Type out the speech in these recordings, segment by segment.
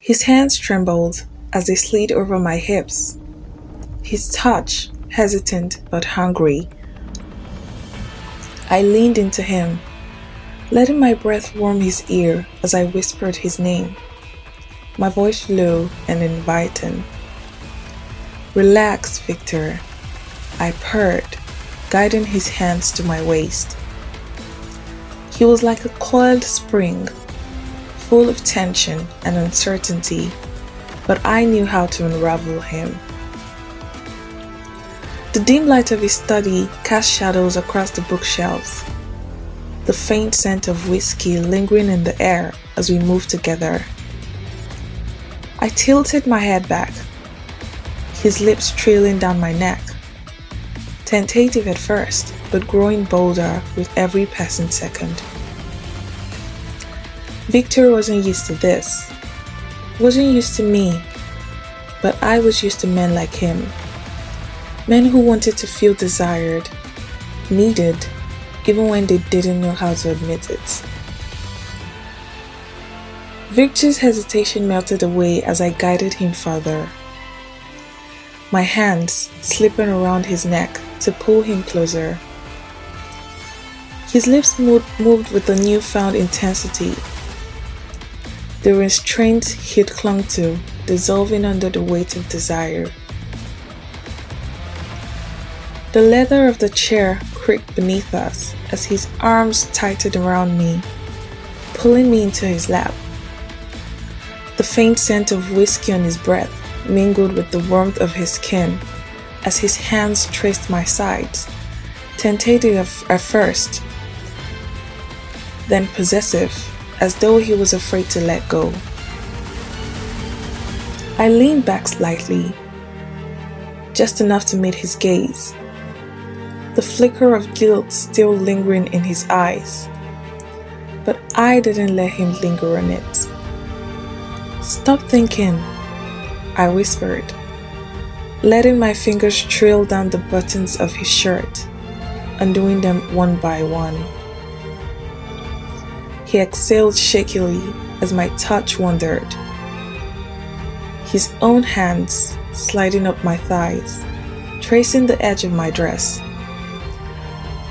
His hands trembled as they slid over my hips. His touch, hesitant but hungry. I leaned into him, letting my breath warm his ear as I whispered his name, my voice low and inviting. "Relax, Victor," I purred, guiding his hands to my waist. He was like a coiled spring, full of tension and uncertainty, but I knew how to unravel him. The dim light of his study cast shadows across the bookshelves, the faint scent of whiskey lingering in the air as we moved together. I tilted my head back, his lips trailing down my neck, tentative at first, but growing bolder with every passing second. Victor wasn't used to this, wasn't used to me, but I was used to men like him. Men who wanted to feel desired, needed, even when they didn't know how to admit it. Victor's hesitation melted away as I guided him further, my hands slipping around his neck to pull him closer. His lips moved with a newfound intensity, the restraint he'd clung to dissolving under the weight of desire. The leather of the chair creaked beneath us as his arms tightened around me, pulling me into his lap. The faint scent of whiskey on his breath mingled with the warmth of his skin as his hands traced my sides, tentative at first, then possessive, as though he was afraid to let go. I leaned back slightly, just enough to meet his gaze, the flicker of guilt still lingering in his eyes, but I didn't let him linger on it. "Stop thinking," I whispered, letting my fingers trail down the buttons of his shirt, undoing them one by one. He exhaled shakily as my touch wandered, his own hands sliding up my thighs, tracing the edge of my dress.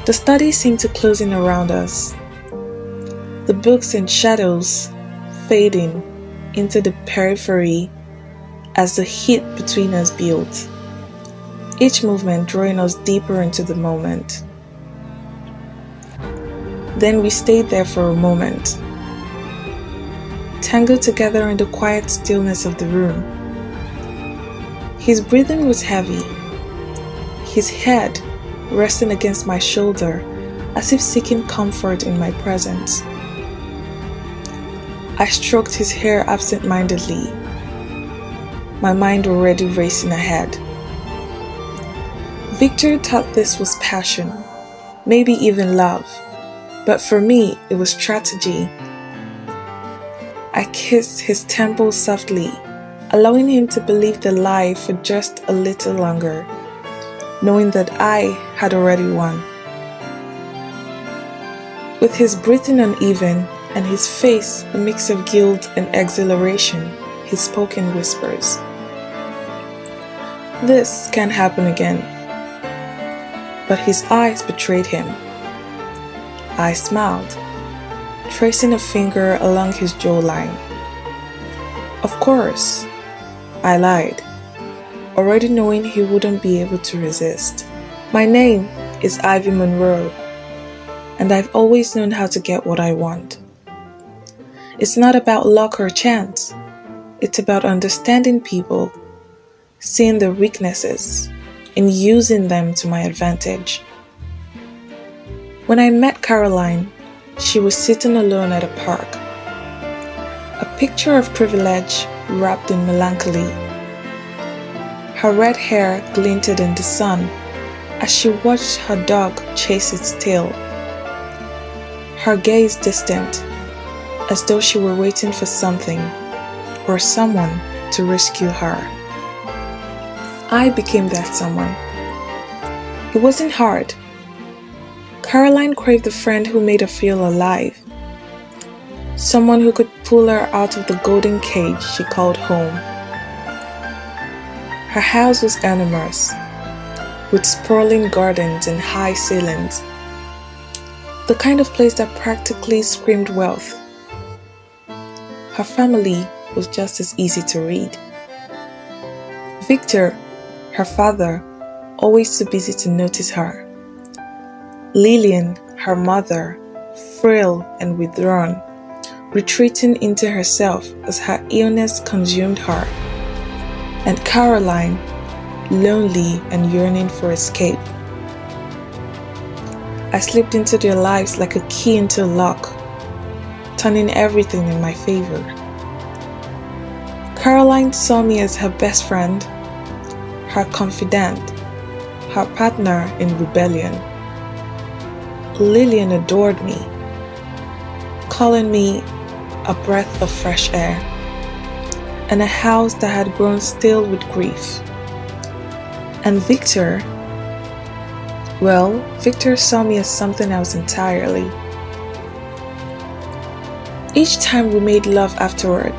The study seemed to close in around us, the books and shadows fading into the periphery as the heat between us built, each movement drawing us deeper into the moment. Then we stayed there for a moment, tangled together in the quiet stillness of the room. His breathing was heavy, his head resting against my shoulder as if seeking comfort in my presence. I stroked his hair absent-mindedly, my mind already racing ahead. Victor thought this was passion, maybe even love, but for me it was strategy. I kissed his temple softly, allowing him to believe the lie for just a little longer, knowing that I had already won. With his breathing uneven and his face a mix of guilt and exhilaration, he spoke in whispers. "This can't happen again." But his eyes betrayed him. I smiled, tracing a finger along his jawline. Of course, I lied, already knowing he wouldn't be able to resist. "My name is Ivy Monroe, and I've always known how to get what I want. It's not about luck or chance. It's about understanding people, seeing their weaknesses, and using them to my advantage." When I met Caroline, she was sitting alone at a park, a picture of privilege wrapped in melancholy. Her red hair glinted in the sun as she watched her dog chase its tail, her gaze distant, as though she were waiting for something or someone to rescue her. I became that someone. It wasn't hard. Caroline craved a friend who made her feel alive. someone who could pull her out of the golden cage she called home. Her house was enormous, with sprawling gardens and high ceilings, the kind of place that practically screamed wealth. Her family was just as easy to read. Victor, her father, always too busy to notice her. Lillian, her mother, frail and withdrawn, retreating into herself as her illness consumed her. And Caroline, lonely and yearning for escape. I slipped into their lives like a key into a lock, turning everything in my favor. Caroline saw me as her best friend, her confidant, her partner in rebellion. Lillian adored me, calling me a breath of fresh air, and a house that had grown stale with grief. And Victor, well, Victor saw me as something else entirely. Each time we made love afterward,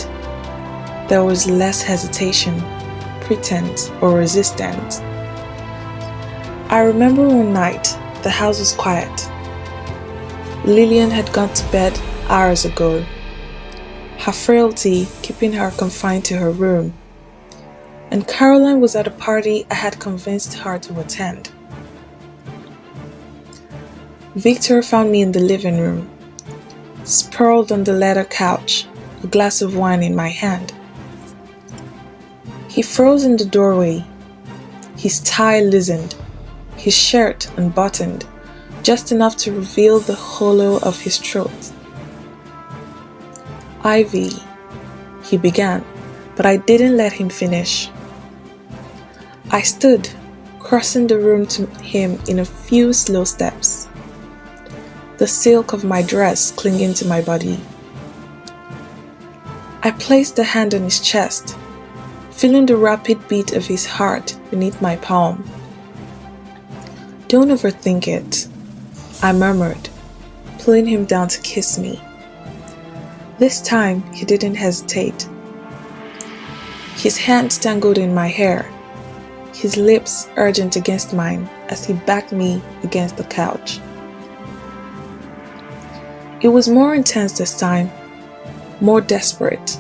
there was less hesitation, pretense, or resistance. I remember one night, the house was quiet. Lillian had gone to bed hours ago, her frailty keeping her confined to her room, and Caroline was at a party I had convinced her to attend. Victor found me in the living room, sprawled on the leather couch, a glass of wine in my hand. He froze in the doorway, his tie loosened, his shirt unbuttoned, just enough to reveal the hollow of his throat. "Ivy," he began, but I didn't let him finish. I stood, crossing the room to him in a few slow steps, the silk of my dress clinging to my body. I placed a hand on his chest, feeling the rapid beat of his heart beneath my palm. "Don't overthink it," I murmured, pulling him down to kiss me. This time, he didn't hesitate. His hands tangled in my hair, his lips urgent against mine as he backed me against the couch. It was more intense this time, more desperate,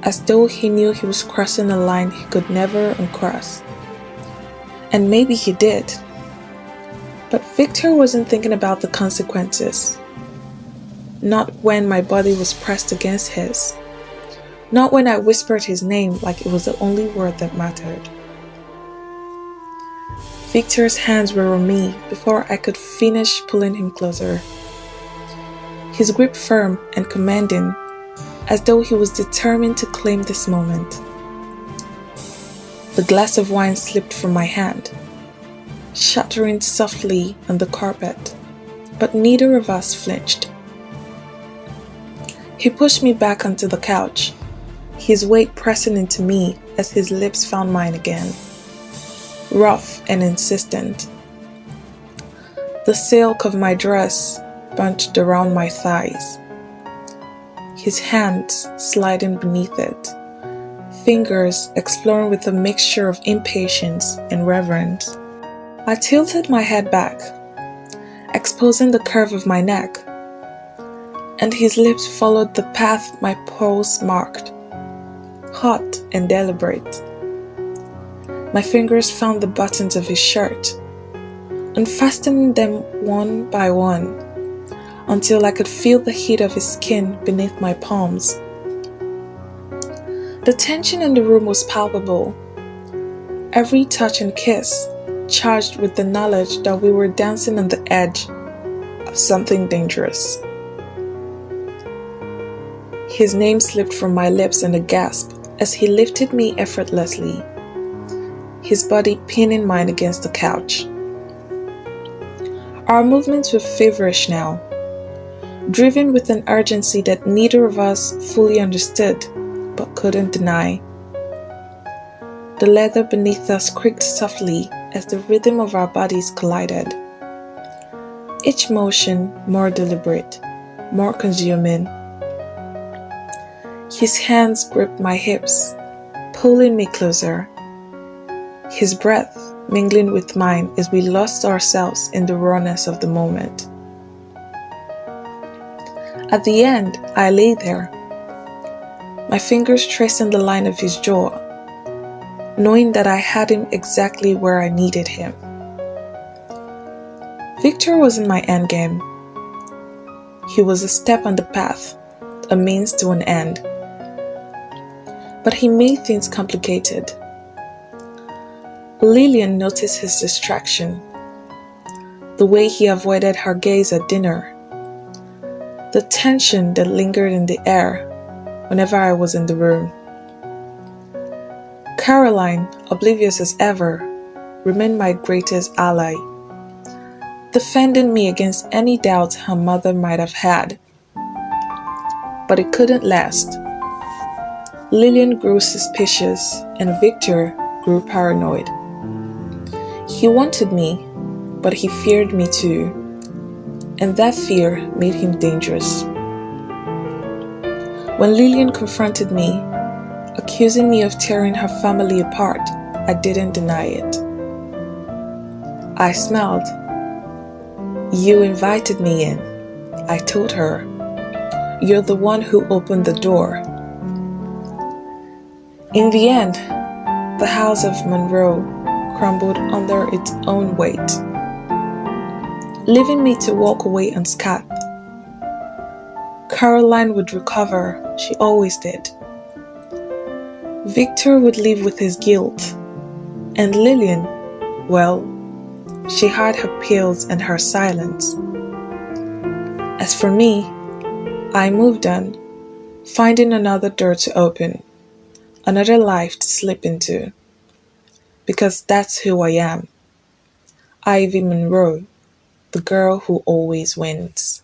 as though he knew he was crossing a line he could never uncross. And maybe he did. But Victor wasn't thinking about the consequences. Not when my body was pressed against his. Not when I whispered his name like it was the only word that mattered. Victor's hands were on me before I could finish pulling him closer. His grip firm and commanding, as though he was determined to claim this moment. The glass of wine slipped from my hand, shattering softly on the carpet, but neither of us flinched. He pushed me back onto the couch, his weight pressing into me as his lips found mine again, rough and insistent. The silk of my dress bunched around my thighs, his hands sliding beneath it, fingers exploring with a mixture of impatience and reverence. I tilted my head back, exposing the curve of my neck, and his lips followed the path my pulse marked, hot and deliberate. My fingers found the buttons of his shirt, unfastening them one by one, until I could feel the heat of his skin beneath my palms. The tension in the room was palpable, every touch and kiss charged with the knowledge that we were dancing on the edge of something dangerous. His name slipped from my lips in a gasp as he lifted me effortlessly, his body pinning mine against the couch. Our movements were feverish now, driven with an urgency that neither of us fully understood but couldn't deny. The leather beneath us creaked softly as the rhythm of our bodies collided, each motion more deliberate, more consuming, His hands gripped my hips, pulling me closer, his breath mingling with mine as we lost ourselves in the rawness of the moment. At the end, I lay there, my fingers tracing the line of his jaw, knowing that I had him exactly where I needed him. Victor wasn't my endgame. He was a step on the path, a means to an end. But he made things complicated. Lillian noticed his distraction, the way he avoided her gaze at dinner, the tension that lingered in the air whenever I was in the room. Caroline, oblivious as ever, remained my greatest ally, defending me against any doubts her mother might have had. But it couldn't last. Lillian grew suspicious and Victor grew paranoid. He wanted me, but he feared me too, and that fear made him dangerous. When Lillian confronted me, accusing me of tearing her family apart, I didn't deny it. I smiled. "You invited me in," I told her. "You're the one who opened the door." In the end, the house of Monroe crumbled under its own weight, leaving me to walk away unscathed. Caroline would recover, she always did. Victor would live with his guilt, and Lillian, well, she had her pills and her silence. As for me, I moved on, finding another door to open, another life to slip into, because that's who I am. Ivy Monroe, the girl who always wins.